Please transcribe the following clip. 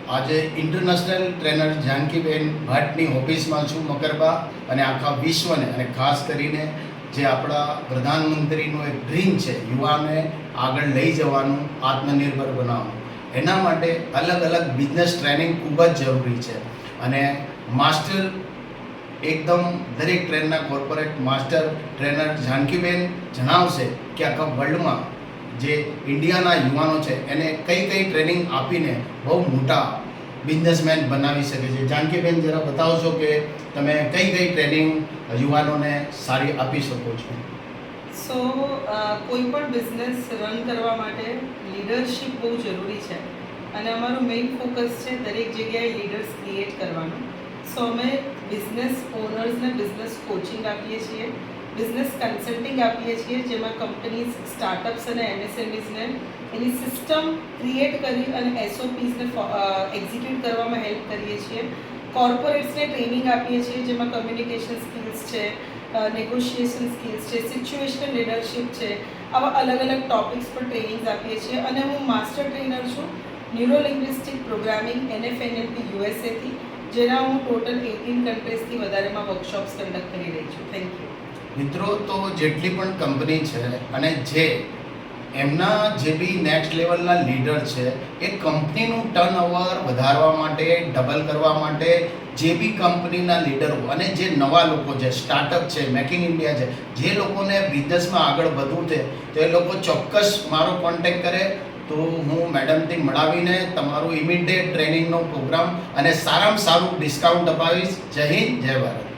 આજે international trainer Janakiben ભટ્ટની ઓફિસમાં છું મકરબા, અને આખા વિશ્વને અને ખાસ કરીને જે આપણા પ્રધાનમંત્રીનું એક ડ્રીમ છે યુવાને આગળ લઈ જવાનું, આત્મનિર્ભર બનાવવાનું, એના માટે અલગ અલગ બિઝનેસ ટ્રેનિંગ ખૂબ જ જરૂરી છે. અને માસ્ટર એકદમ દરેક ટ્રેનના કોર્પોરેટ માસ્ટર ટ્રેનર જાનકીબેન જણાવશે કે આખા વર્લ્ડમાં જે ઇન્ડિયાના યુવાનો છે એને કઈ કઈ ટ્રેનિંગ આપીને બહુ મોટા બિઝનેસમેન બનાવી શકે છે. જાનકીબેન જરા બતાવશો કે તમે કઈ કઈ ટ્રેનિંગ યુવાનોને સારી આપી શકો છો. સો કોઈ પણ બિઝનેસ રન કરવા માટે લીડરશિપ બહુ જરૂરી છે, અને અમારું મેઇન ફોકસ છે દરેક જગ્યાએ લીડર્સ ક્રિએટ કરવાનું. સો અમે બિઝનેસ ઓનર્સને બિઝનેસ કોચિંગ આપીએ છીએ, બિઝનેસ કન્સલ્ટિંગ આપીએ છીએ, જેમાં કંપનીઝ, સ્ટાર્ટઅપ્સ અને એમએસએમઈઝને એની સિસ્ટમ ક્રિએટ કરી અને એસઓપીઝને એક્ઝિક્યુટ કરવામાં હેલ્પ કરીએ છીએ. કોર્પોરેટ્સને ટ્રેનિંગ આપીએ છીએ, જેમાં કમ્યુનિકેશન સ્કિલ્સ છે, નેગોશિએશન સ્કિલ્સ છે, સિચ્યુએશનલ લીડરશિપ છે, આવા અલગ અલગ ટોપિક્સ પર ટ્રેનિંગ્સ આપીએ છીએ. અને હું માસ્ટર ટ્રેનર છું ન્યુરો લિંગ્વિસ્ટિક પ્રોગ્રામિંગ NFNLP USAથી, જેના હું ટોટલ 18 કન્ટ્રીઝથી વધારેમાં વર્કશોપ્સ કન્ડક્ટ કરી રહી છું. Thank you. મિત્રો, તો જેટલી પણ કંપની છે અને જે એમના જે બી નેક્સ્ટ લેવલના લીડર છે એ કંપનીનું ટર્નઓવર વધારવા માટે, ડબલ કરવા માટે, જે બી કંપનીના લીડરો અને જે નવા લોકો છે, સ્ટાર્ટઅપ છે, મેક ઇન ઇન્ડિયા છે, જે લોકોને બિઝનેસમાં આગળ વધવું છે, તો એ લોકો ચોક્કસ મારો કોન્ટેક્ટ કરે તો હું મેડમથી મળાવીને તમારું ઇમિડિયેટ ટ્રેનિંગનો પ્રોગ્રામ અને સારામાં સારું ડિસ્કાઉન્ટ અપાવીશ. જય હિન્દ, જય ભારત.